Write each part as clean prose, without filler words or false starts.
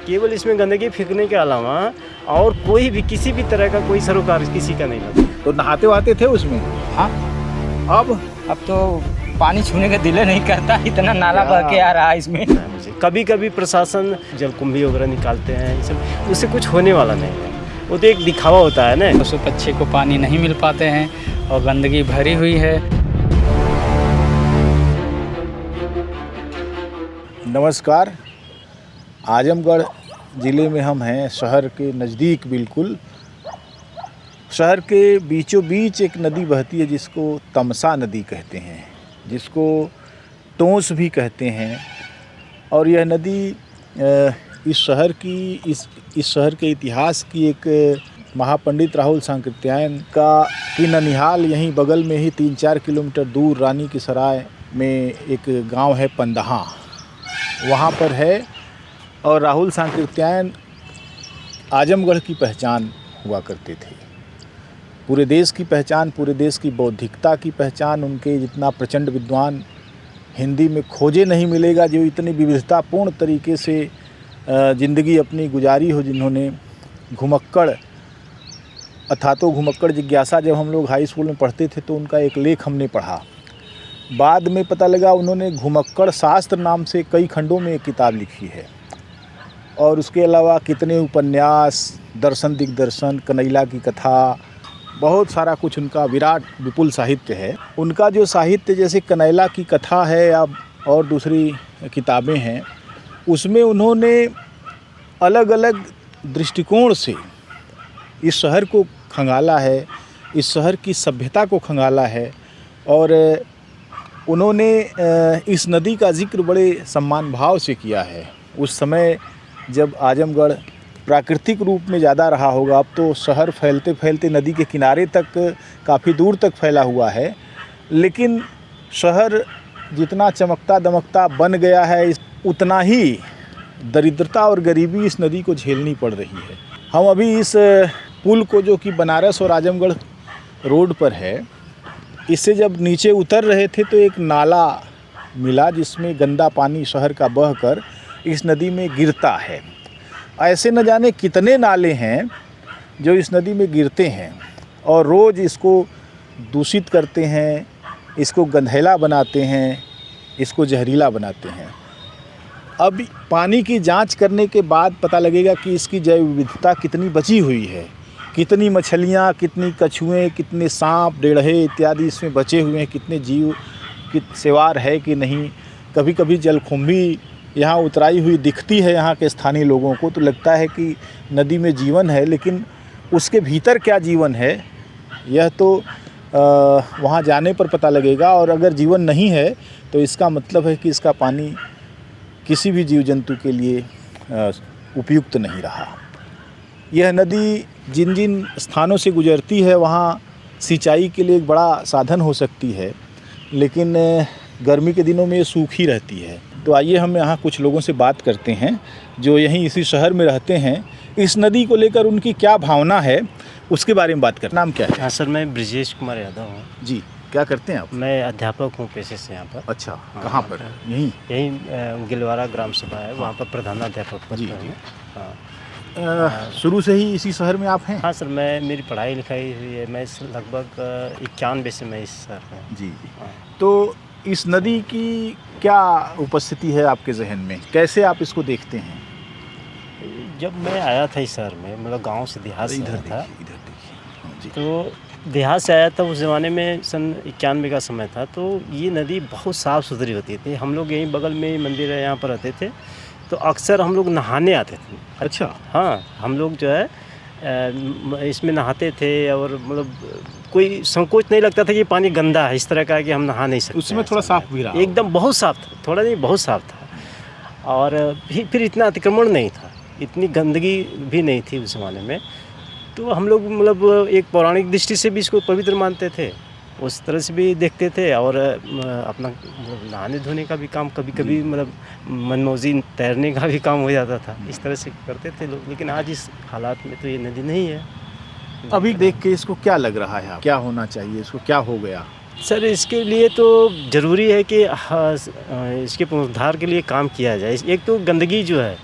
केवल इसमें गंदगी फेंकने के अलावा और कोई भी किसी भी तरह का कोई सरोकार किसी का नहीं लगता। तो नहाते वहाते थे उसमें? हाँ, अब तो पानी छूने का दिल नहीं करता, इतना नाला बह के आ रहा है इसमें। कभी कभी प्रशासन जलकुंभी वगैरह निकालते हैं, सब उससे कुछ होने वाला नहीं है, वो तो एक दिखावा होता है ना। पशु पक्षी को पानी नहीं मिल पाते हैं और गंदगी भरी हुई है। नमस्कार, आजमगढ़ ज़िले में हम हैं, शहर के नज़दीक बिल्कुल। शहर के बीचों बीच एक नदी बहती है जिसको तमसा नदी कहते हैं, जिसको टोंस भी कहते हैं। और यह नदी इस शहर के इतिहास की एक महापंडित राहुल सांकृत्यायन की ननिहाल यहीं बगल में ही 3-4 किलोमीटर दूर रानी की सराय में एक गांव है पंदहा, वहाँ पर है। और राहुल सांकृत्यायन आजमगढ़ की पहचान हुआ करते थे, पूरे देश की पहचान, पूरे देश की बौद्धिकता की पहचान। उनके जितना प्रचंड विद्वान हिंदी में खोजे नहीं मिलेगा, जो इतनी विविधतापूर्ण तरीके से ज़िंदगी अपनी गुजारी हो, जिन्होंने घुमक्कड़ अथातो घुमक्कड़ जिज्ञासा, जब हम लोग हाई स्कूल में पढ़ते थे तो उनका एक लेख हमने पढ़ा। बाद में पता लगा उन्होंने घुमक्कड़ शास्त्र नाम से कई खंडों में एक किताब लिखी है। और उसके अलावा कितने उपन्यास, दर्शन दिग्दर्शन, कनैला की कथा, बहुत सारा कुछ उनका विराट विपुल साहित्य है। उनका जो साहित्य, जैसे कनैला की कथा है या और दूसरी किताबें हैं, उसमें उन्होंने अलग अलग दृष्टिकोण से इस शहर को खंगाला है, इस शहर की सभ्यता को खंगाला है। और उन्होंने इस नदी का जिक्र बड़े सम्मान भाव से किया है। उस समय जब आजमगढ़ प्राकृतिक रूप में ज़्यादा रहा होगा, अब तो शहर फैलते फैलते नदी के किनारे तक काफ़ी दूर तक फैला हुआ है, लेकिन शहर जितना चमकता दमकता बन गया है, उतना ही दरिद्रता और गरीबी इस नदी को झेलनी पड़ रही है। हम अभी इस पुल को, जो कि बनारस और आजमगढ़ रोड पर है, इससे जब नीचे उतर रहे थे तो एक नाला मिला जिसमें गंदा पानी शहर का बहकर इस नदी में गिरता है। ऐसे न जाने कितने नाले हैं जो इस नदी में गिरते हैं और रोज़ इसको दूषित करते हैं, इसको गंधैला बनाते हैं, इसको जहरीला बनाते हैं। अब पानी की जांच करने के बाद पता लगेगा कि इसकी जैव विविधता कितनी बची हुई है, कितनी मछलियाँ, कितनी कछुएं, कितने सांप, डेढ़े इत्यादि इसमें बचे हुए हैं, कितने जीव की सेवार है कि नहीं। कभी कभी जलकुंभी यहाँ उतराई हुई दिखती है यहाँ के स्थानीय लोगों को, तो लगता है कि नदी में जीवन है, लेकिन उसके भीतर क्या जीवन है यह तो वहाँ जाने पर पता लगेगा। और अगर जीवन नहीं है तो इसका मतलब है कि इसका पानी किसी भी जीव जंतु के लिए उपयुक्त नहीं रहा। यह नदी जिन जिन स्थानों से गुजरती है वहाँ सिंचाई के लिए एक बड़ा साधन हो सकती है, लेकिन गर्मी के दिनों में ये सूखी रहती है। तो आइए हम यहाँ कुछ लोगों से बात करते हैं जो यहीं इसी शहर में रहते हैं। इस नदी को लेकर उनकी क्या भावना है उसके बारे में बात करते हैं। नाम क्या है? हाँ सर, मैं ब्रिजेश कुमार यादव हूँ। जी, क्या करते हैं आप? मैं अध्यापक हूँ पेशे से यहाँ पर। अच्छा, हाँ, कहाँ पर? यहीं गिलवारा ग्राम सभा है, वहाँ पर प्रधानाध्यापक पद पर हूँ। हाँ, शुरू से ही इसी शहर में आप हैं? हाँ सर, मेरी पढ़ाई लिखाई हुई है, मैं लगभग 91 से मैं इस शहर में हूँ। जी। हाँ। तो इस नदी की क्या उपस्थिति है आपके जहन में, कैसे आप इसको देखते हैं? जब मैं आया था इस शहर में, मतलब गांव से देहात से आया था, इधर देखिए। तो देहात से आया था। उस ज़माने में सन 91 का समय था, तो ये नदी बहुत साफ़ सुथरी होती थी। हम लोग यहीं बगल में ही मंदिर है, यहाँ पर रहते थे, तो अक्सर हम लोग नहाने आते थे। अच्छा। हाँ, हम लोग जो है इसमें नहाते थे और मतलब कोई संकोच नहीं लगता था कि पानी गंदा है, इस तरह का कि हम नहा नहीं सकते। उसमें थोड़ा साफ भी रहा? एकदम बहुत साफ था, थोड़ा नहीं बहुत साफ था। और फिर इतना अतिक्रमण नहीं था, इतनी गंदगी भी नहीं थी उस ज़माने में। तो हम लोग मतलब एक पौराणिक दृष्टि से भी इसको पवित्र मानते थे, उस तरह से भी देखते थे। और अपना नहाने धोने का भी काम कभी कभी, मतलब मनमौजी तैरने का भी काम हो जाता था, इस तरह से करते थे लोग। लेकिन आज इस हालात में तो ये नदी नहीं है। अभी देख के इसको क्या लग रहा है, क्या होना चाहिए, इसको क्या हो गया? सर, इसके लिए तो ज़रूरी है कि इसके पुनरुद्धार के लिए काम किया जाए। एक तो गंदगी जो है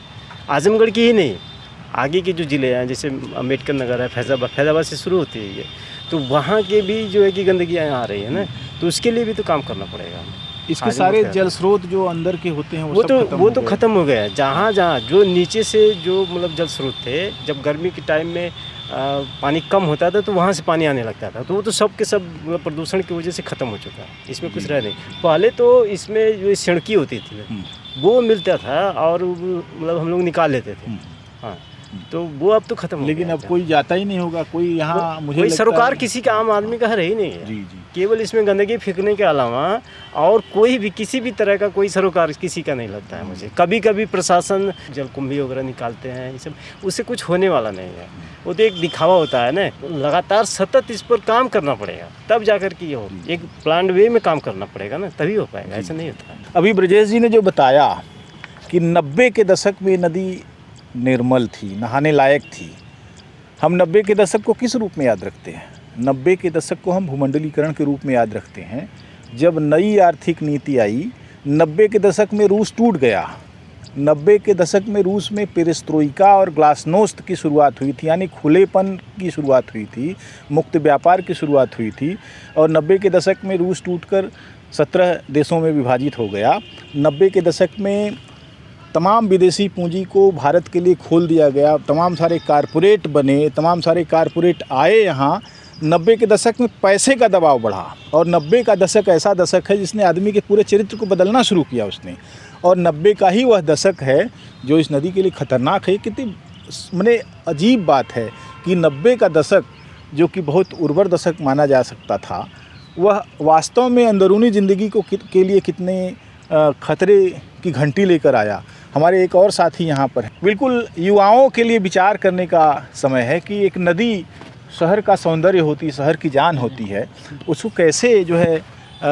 आजमगढ़ की ही नहीं, आगे के जो ज़िले हैं जैसे अम्बेडकर नगर है, फैज़ाबाद से शुरू होती है ये, तो वहाँ के भी जो है कि गंदगी यहाँ आ रही है ना, तो उसके लिए भी तो काम करना पड़ेगा हमें। इसके आजमगढ़ सारे का- जल स्रोत जो अंदर के होते हैं वो सब तो खत्म वो हो तो गए। ख़त्म हो गया है। जहाँ जहाँ जो नीचे से जो मतलब जल स्रोत थे, जब गर्मी के टाइम में पानी कम होता था तो वहाँ से पानी आने लगता था, तो वो तो सब के सब मतलब प्रदूषण की वजह से ख़त्म हो चुका है, इसमें कुछ रह नहीं। पहले तो इसमें जो सिणकी होती थी वो मिलता था और मतलब हम लोग निकाल लेते थे, हाँ, तो वो अब तो ख़त्म हो लेकिन गया अब है। कोई जाता ही नहीं होगा, कोई यहाँ मुझे कोई लगता सरोकार है- किसी का आम आदमी का है ही नहीं है। जी जी। केवल इसमें गंदगी फेंकने के अलावा और कोई भी किसी भी तरह का कोई सरोकार किसी का नहीं लगता है मुझे। कभी कभी प्रशासन जलकुंभी वगैरह निकालते हैं, ये सब, उससे कुछ होने वाला नहीं है, वो तो एक दिखावा होता है ना। लगातार सतत इस पर काम करना पड़ेगा तब जाकर के ये हो, एक प्लान वे में काम करना पड़ेगा ना, तभी हो पाएगा, ऐसा नहीं होता है। अभी ब्रजेश जी ने जो बताया कि 90 के दशक में नदी निर्मल थी, नहाने लायक थी। हम 90 के दशक को किस रूप में याद रखते हैं? 90 के दशक को हम भूमंडलीकरण के रूप में याद रखते हैं। जब नई आर्थिक नीति आई, 90 के दशक में रूस टूट गया। 90 के दशक में रूस में पेरेस्ट्रोइका और ग्लासनोस्त की शुरुआत हुई थी, यानी खुलेपन की शुरुआत हुई थी, मुक्त व्यापार की शुरुआत हुई थी। और 90 के दशक में रूस टूटकर 17 देशों में विभाजित हो गया। 90 के दशक में तमाम विदेशी पूंजी को भारत के लिए खोल दिया गया, तमाम सारे कारपोरेट बने, तमाम सारे कारपोरेट आए यहाँ। 90 के दशक में पैसे का दबाव बढ़ा और 90 का दशक ऐसा दशक है जिसने आदमी के पूरे चरित्र को बदलना शुरू किया उसने। और 90 का ही वह दशक है जो इस नदी के लिए खतरनाक है। कितनी माने अजीब बात है कि 90 का दशक जो कि बहुत उर्वर दशक माना जा सकता था, वह वास्तव में अंदरूनी ज़िंदगी को के लिए कितने खतरे की घंटी लेकर आया। हमारे एक और साथी यहाँ पर हैं। बिल्कुल युवाओं के लिए विचार करने का समय है कि एक नदी शहर का सौंदर्य होती है, शहर की जान होती है, उसको कैसे जो है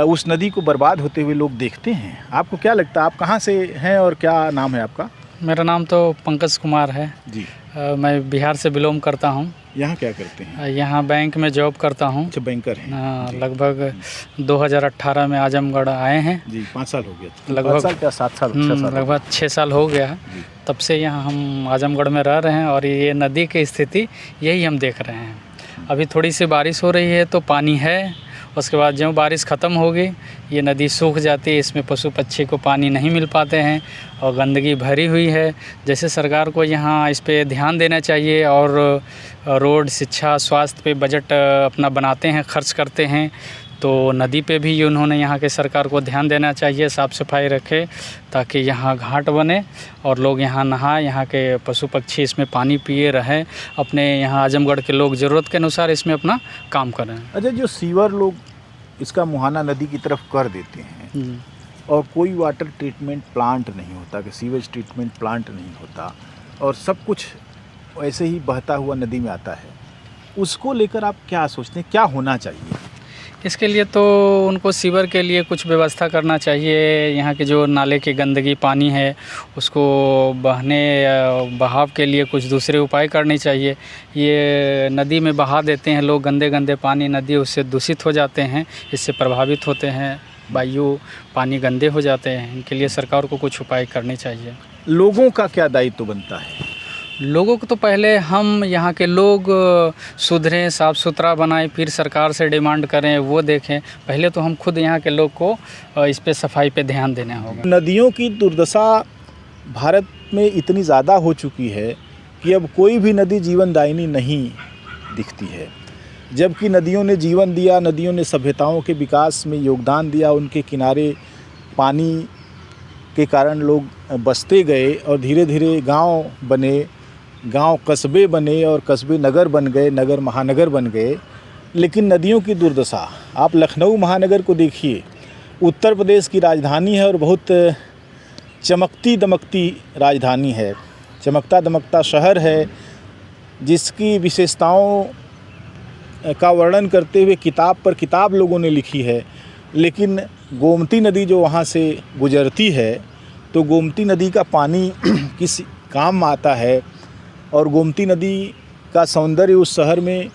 उस नदी को बर्बाद होते हुए लोग देखते हैं। आपको क्या लगता है, आप कहाँ से हैं और क्या नाम है आपका? मेरा नाम तो पंकज कुमार है। जी। मैं बिहार से बिलोंग करता हूँ। यहाँ क्या करते हैं? यहाँ बैंक में जॉब करता हूँ। अच्छा, बैंकर हैं। जी। लगभग 2018 में आजमगढ़ आए हैं। जी, 5 साल हो गया। लगभग 5 साल क्या 7 साल 6 साल लगभग 6 साल हो गया है। जी। तब से यहाँ हम आजमगढ़ में रह रहे हैं और ये नदी की स्थिति यही हम देख रहे हैं। अभी थोड़ी सी बारिश हो रही है तो पानी है, उसके बाद जब बारिश ख़त्म होगी ये नदी सूख जाती है, इसमें पशु पक्षी को पानी नहीं मिल पाते हैं और गंदगी भरी हुई है। जैसे सरकार को यहाँ इस पे ध्यान देना चाहिए और रोड, शिक्षा, स्वास्थ्य पे बजट अपना बनाते हैं, खर्च करते हैं, तो नदी पे भी उन्होंने यहाँ के सरकार को ध्यान देना चाहिए, साफ़ सफाई रखे ताकि यहाँ घाट बने और लोग यहाँ नहाए, यहाँ के पशु पक्षी इसमें पानी पिए रहें, अपने यहाँ आजमगढ़ के लोग ज़रूरत के अनुसार इसमें अपना काम करें। अच्छा, जो सीवर लोग इसका मुहाना नदी की तरफ कर देते हैं और कोई वाटर ट्रीटमेंट प्लांट नहीं होता, कि सीवेज ट्रीटमेंट प्लांट नहीं होता और सब कुछ ऐसे ही बहता हुआ नदी में आता है, उसको लेकर आप क्या सोचते हैं, क्या होना चाहिए? इसके लिए तो उनको सीवर के लिए कुछ व्यवस्था करना चाहिए। यहाँ के जो नाले की गंदगी पानी है उसको बहाव के लिए कुछ दूसरे उपाय करने चाहिए। ये नदी में बहा देते हैं लोग गंदे गंदे पानी, नदी उससे दूषित हो जाते हैं, इससे प्रभावित होते हैं, वायु पानी गंदे हो जाते हैं। इनके लिए सरकार को कुछ उपाय करने चाहिए। लोगों का क्या दायित्व बनता है? लोगों को तो पहले हम यहाँ के लोग सुधरें, साफ़ सुथरा बनाएं, फिर सरकार से डिमांड करें, वो देखें। पहले तो हम खुद यहाँ के लोग को इस पे सफाई पे ध्यान देना होगा। नदियों की दुर्दशा भारत में इतनी ज़्यादा हो चुकी है कि अब कोई भी नदी जीवनदायिनी नहीं दिखती है, जबकि नदियों ने जीवन दिया, नदियों ने सभ्यताओं के विकास में योगदान दिया। उनके किनारे पानी के कारण लोग बसते गए और धीरे धीरे गांव बने, गांव कस्बे बने और कस्बे नगर बन गए, नगर महानगर बन गए। लेकिन नदियों की दुर्दशा, आप लखनऊ महानगर को देखिए, उत्तर प्रदेश की राजधानी है और बहुत चमकती दमकती राजधानी है, चमकता दमकता शहर है, जिसकी विशेषताओं का वर्णन करते हुए किताब पर किताब लोगों ने लिखी है। लेकिन गोमती नदी जो वहाँ से गुजरती है, तो गोमती नदी का पानी किस काम आता है और गोमती नदी का सौंदर्य उस शहर में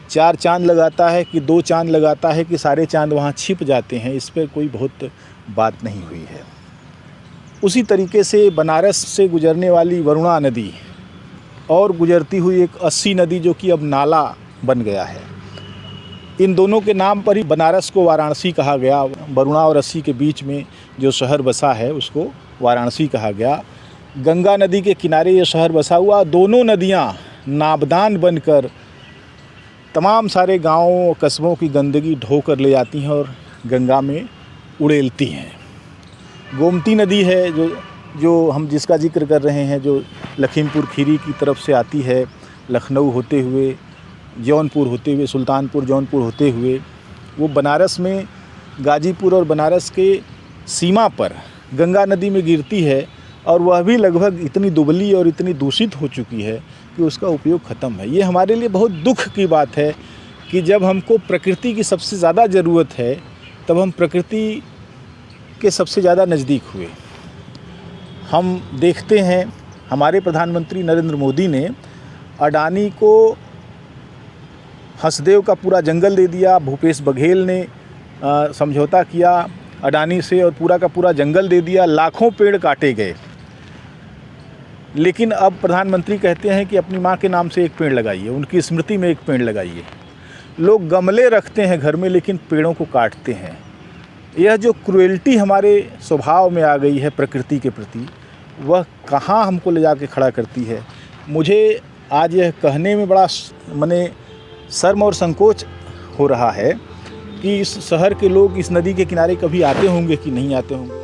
4 चांद लगाता है कि 2 चांद लगाता है कि सारे चांद वहाँ छिप जाते हैं, इस पर कोई बहुत बात नहीं हुई है। उसी तरीके से बनारस से गुजरने वाली वरुणा नदी और गुजरती हुई एक अस्सी नदी जो कि अब नाला बन गया है, इन दोनों के नाम पर ही बनारस को वाराणसी कहा गया। वरुणा और अस्सी के बीच में जो शहर बसा है उसको वाराणसी कहा गया। गंगा नदी के किनारे ये शहर बसा हुआ। दोनों नदियाँ नाबदान बनकर तमाम सारे गाँवों कस्बों की गंदगी ढो कर ले जाती हैं और गंगा में उड़ेलती हैं। गोमती नदी है जो हम जिसका जिक्र कर रहे हैं, जो लखीमपुर खीरी की तरफ से आती है, लखनऊ होते हुए, जौनपुर होते हुए, सुल्तानपुर जौनपुर होते हुए, वो बनारस में गाजीपुर और बनारस के सीमा पर गंगा नदी में गिरती है और वह भी लगभग इतनी दुबली और इतनी दूषित हो चुकी है कि उसका उपयोग ख़त्म है। ये हमारे लिए बहुत दुख की बात है कि जब हमको प्रकृति की सबसे ज़्यादा ज़रूरत है तब हम प्रकृति के सबसे ज़्यादा नज़दीक हुए। हम देखते हैं हमारे प्रधानमंत्री नरेंद्र मोदी ने अडानी को हंसदेव का पूरा जंगल दे दिया। भूपेश बघेल ने समझौता किया अडानी से और पूरा का पूरा जंगल दे दिया। लाखों पेड़ काटे गए, लेकिन अब प्रधानमंत्री कहते हैं कि अपनी माँ के नाम से एक पेड़ लगाइए, उनकी स्मृति में एक पेड़ लगाइए। लोग गमले रखते हैं घर में लेकिन पेड़ों को काटते हैं। यह जो क्रुएल्टी हमारे स्वभाव में आ गई है प्रकृति के प्रति, वह कहाँ हमको ले जाके खड़ा करती है। मुझे आज यह कहने में बड़ा शर्म और संकोच हो रहा है कि इस शहर के लोग इस नदी के किनारे कभी आते होंगे कि नहीं आते होंगे।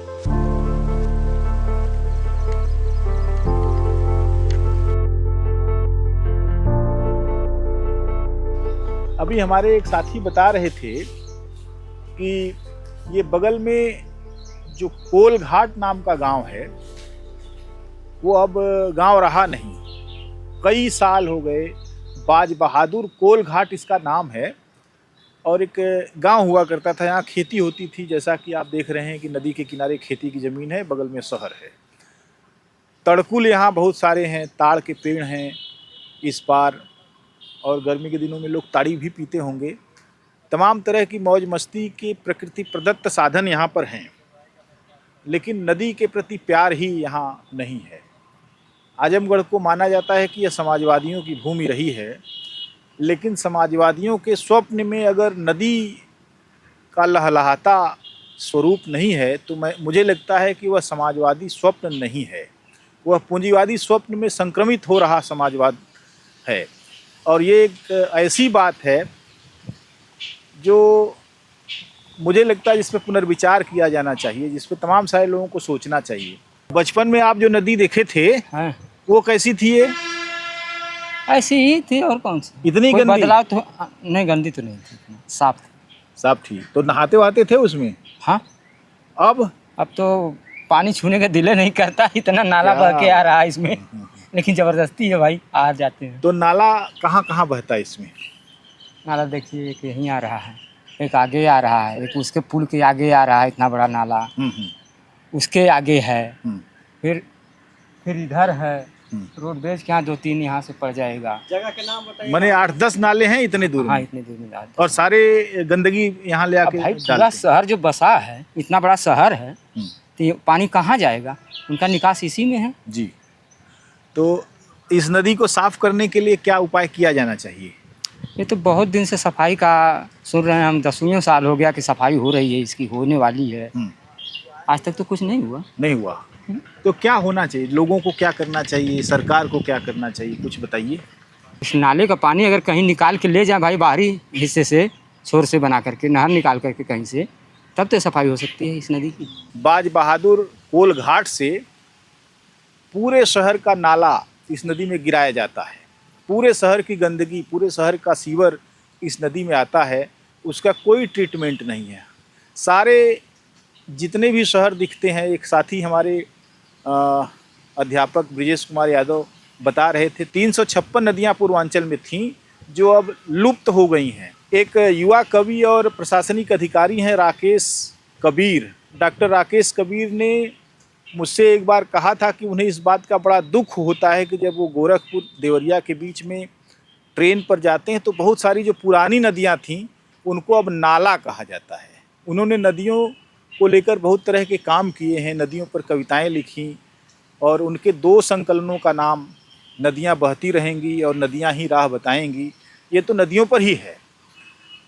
अभी हमारे एक साथी बता रहे थे कि ये बगल में जो कोलघाट नाम का गांव है वो अब गांव रहा नहीं। कई साल हो गए। बाज बहादुर कोलघाट इसका नाम है और एक गांव हुआ करता था, यहाँ खेती होती थी। जैसा कि आप देख रहे हैं कि नदी के किनारे खेती की ज़मीन है, बगल में शहर है। तड़कुल यहाँ बहुत सारे हैं, ताड़ के पेड़ हैं इस पार, और गर्मी के दिनों में लोग ताड़ी भी पीते होंगे। तमाम तरह की मौज मस्ती के प्रकृति प्रदत्त साधन यहाँ पर हैं, लेकिन नदी के प्रति प्यार ही यहाँ नहीं है। आजमगढ़ को माना जाता है कि यह समाजवादियों की भूमि रही है, लेकिन समाजवादियों के स्वप्न में अगर नदी का लहलहाता स्वरूप नहीं है तो मुझे लगता है कि वह समाजवादी स्वप्न नहीं है, वह पूंजीवादी स्वप्न में संक्रमित हो रहा समाजवाद है। और ये एक ऐसी बात है जो मुझे लगता है जिस पर पुनर्विचार किया जाना चाहिए, जिस पर तमाम सारे लोगों को सोचना चाहिए। बचपन में आप जो नदी देखे थे वो कैसी थी? ये ऐसी ही थी और कौन सी, इतनी कोई गंदी? बदलाव तो नहीं, गंदी तो नहीं थी, साफ थी। साफ थी तो नहाते वहाते थे उसमें? हाँ, अब तो पानी छूने का दिल नहीं करता, इतना नाला बह के आ रहा है इसमें। लेकिन ज़बरदस्ती है भाई, आ जाते हैं। तो नाला कहाँ कहाँ बहता है इसमें? नाला देखिए, एक यहीं आ रहा है, एक आगे आ रहा है, एक उसके पुल के आगे आ रहा है, इतना बड़ा नाला उसके आगे है। फिर इधर है रोडवेज के यहाँ 2-3 यहाँ से पड़ जाएगा। जगह के नाम बताइए। माने 8-10 नाले हैं इतने दूर हाँ, में? इतने दूर में डाल और सारे गंदगी यहाँ ले आके भाई पूरा डालते हैं। शहर जो बसा है, इतना बड़ा शहर है, तो ये पानी कहाँ जाएगा? उनका निकास इसी में है जी। तो इस नदी को साफ करने के लिए क्या उपाय किया जाना चाहिए? ये तो बहुत दिन से सफाई का सुन रहे हैं हम, 10 साल हो गया कि सफाई हो रही है, इसकी होने वाली है। आज तक तो कुछ नहीं हुआ। नहीं हुआ तो क्या होना चाहिए? लोगों को क्या करना चाहिए? सरकार को क्या करना चाहिए? कुछ बताइए। इस नाले का पानी अगर कहीं निकाल के ले जाए भाई, बाहरी हिस्से से छोर से बना करके, नहर निकाल करके कहीं से, तब तो सफाई हो सकती है इस नदी की। बाज बहादुर कोलघाट से पूरे शहर का नाला इस नदी में गिराया जाता है। पूरे शहर की गंदगी, पूरे शहर का सीवर इस नदी में आता है, उसका कोई ट्रीटमेंट नहीं है। सारे जितने भी शहर दिखते हैं, एक साथी हमारे अध्यापक ब्रिजेश कुमार यादव बता रहे थे, 356 नदियाँ पूर्वांचल में थीं जो अब लुप्त हो गई हैं। एक युवा कवि और प्रशासनिक अधिकारी हैं राकेश कबीर, डॉक्टर राकेश कबीर ने मुझसे एक बार कहा था कि उन्हें इस बात का बड़ा दुख होता है कि जब वो गोरखपुर देवरिया के बीच में ट्रेन पर जाते हैं तो बहुत सारी जो पुरानी नदियाँ थीं उनको अब नाला कहा जाता है। उन्होंने नदियों को लेकर बहुत तरह के काम किए हैं, नदियों पर कविताएं लिखी और उनके 2 संकलनों का नाम नदियां बहती रहेंगी और नदियां ही राह बताएंगी, ये तो नदियों पर ही है।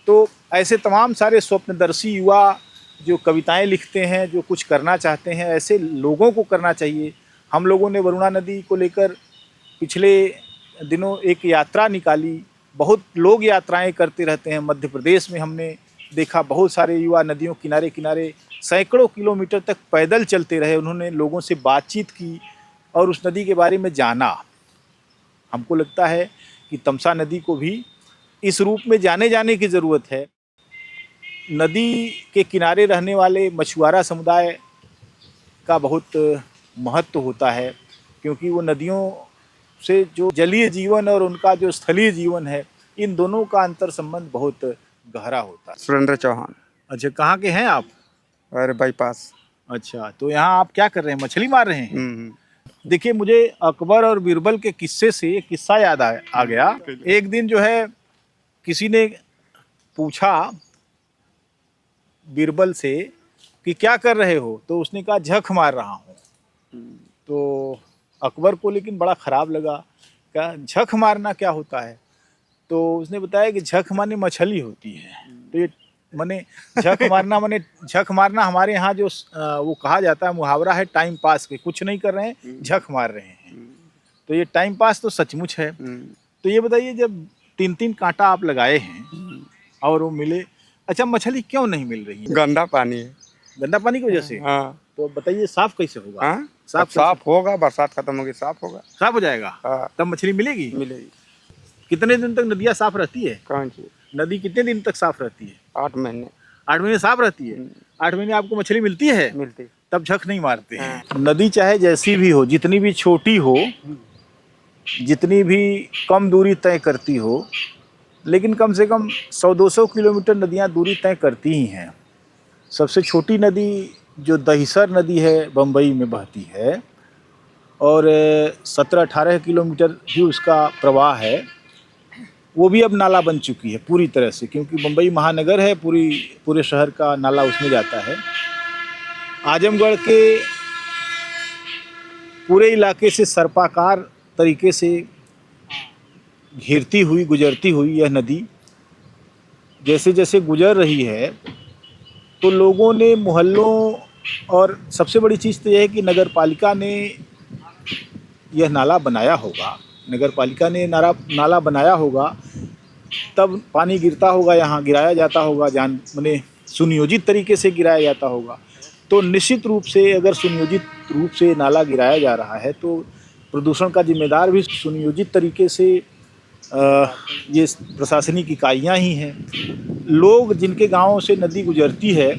तो ऐसे तमाम सारे स्वप्नदर्शी युवा जो कविताएं लिखते हैं, जो कुछ करना चाहते हैं, ऐसे लोगों को करना चाहिए। हम लोगों ने वरुणा नदी को लेकर पिछले दिनों एक यात्रा निकाली। बहुत लोग यात्राएं करते रहते हैं। मध्य प्रदेश में हमने देखा बहुत सारे युवा नदियों किनारे किनारे सैकड़ों किलोमीटर तक पैदल चलते रहे। उन्होंने लोगों से बातचीत की और उस नदी के बारे में जाना। हमको लगता है कि तमसा नदी को भी इस रूप में जाने की ज़रूरत है। नदी के किनारे रहने वाले मछुआरा समुदाय का बहुत महत्व होता है, क्योंकि वो नदियों से जो जलीय जीवन और उनका जो स्थलीय जीवन है, इन दोनों का अंतर संबंध बहुत गहरा होता है। सुरेंद्र चौहान। अच्छा, कहाँ के हैं आप? अरे बाईपास। अच्छा, तो यहाँ आप क्या कर रहे हैं? मछली मार रहे हैं? देखिए, मुझे अकबर और बीरबल के किस्से से एक किस्सा याद आ गया। एक दिन जो है किसी ने पूछा बीरबल से कि क्या कर रहे हो, तो उसने कहा झक मार रहा हूँ। तो अकबर को लेकिन बड़ा ख़राब लगा, क्या झक मारना क्या होता है? तो उसने बताया कि झक माने मछली होती है। तो ये माने झक मारना हमारे यहाँ जो वो कहा जाता है, मुहावरा है टाइम पास के, कुछ नहीं कर रहे हैं, झक मार रहे हैं। तो ये टाइम पास तो सचमुच है। तो ये बताइए, जब 3-3 कांटा आप लगाए हैं और वो मिले, अच्छा मछली क्यों नहीं मिल रही है? गंदा पानी है। गंदा पानी की वजह से? हाँ। तो बताइए साफ कैसे होगा? हाँ? साफ होगा, बरसात खत्म होगी साफ होगा। साफ हो जाएगा? हाँ। तब मछली मिलेगी? मिलेगी। कितने दिन तक नदियाँ साफ रहती है? कौन सी? नदी कितने दिन तक साफ रहती है? 8 महीने। 8 महीने साफ रहती है? 8 महीने आपको मछली मिलती है? मिलती। तब झक नहीं मारते हैं। नदी चाहे जैसी भी हो, जितनी भी छोटी हो, जितनी भी कम दूरी तय करती हो, लेकिन कम से कम 100-200 किलोमीटर नदियाँ दूरी तय करती ही हैं। सबसे छोटी नदी जो दहिसर नदी है, बम्बई में बहती है और 17-18 किलोमीटर ही उसका प्रवाह है। वो भी अब नाला बन चुकी है पूरी तरह से, क्योंकि बम्बई महानगर है, पूरे शहर का नाला उसमें जाता है। आजमगढ़ के पूरे इलाके से सर्पाकार तरीके से घिरती हुई, गुजरती हुई यह नदी जैसे जैसे गुजर रही है, तो लोगों ने, मोहल्लों, और सबसे बड़ी चीज़ तो यह है कि नगर पालिका ने यह नाला बनाया होगा। नगर पालिका ने नाला बनाया होगा, तब पानी गिरता होगा, यहाँ गिराया जाता होगा, माने सुनियोजित तरीके से गिराया जाता होगा। तो निश्चित रूप से अगर सुनियोजित रूप से नाला गिराया जा रहा है, तो प्रदूषण का जिम्मेदार भी सुनियोजित तरीके से ये प्रशासनिक इकाइयाँ ही हैं। लोग जिनके गाँव से नदी गुजरती है,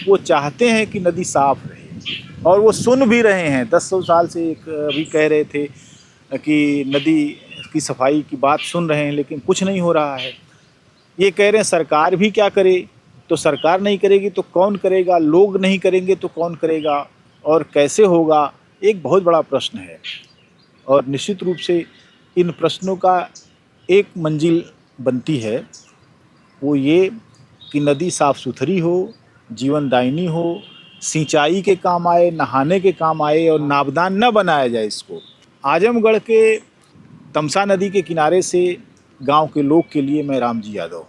वो चाहते हैं कि नदी साफ रहे, और वो सुन भी रहे हैं। 10-100 साल से एक अभी कह रहे थे कि नदी की सफाई की बात सुन रहे हैं, लेकिन कुछ नहीं हो रहा है। ये कह रहे हैं सरकार भी क्या करे, तो सरकार नहीं करेगी तो कौन करेगा, लोग नहीं करेंगे तो कौन करेगा, और कैसे होगा, एक बहुत बड़ा प्रश्न है। और निश्चित रूप से इन प्रश्नों का एक मंजिल बनती है, वो ये कि नदी साफ़ सुथरी हो, जीवनदायिनी हो, सिंचाई के काम आए, नहाने के काम आए, और नाबदान न बनाया जाए इसको। आजमगढ़ के तमसा नदी के किनारे से गांव के लोग के लिए मैं रामजी यादव।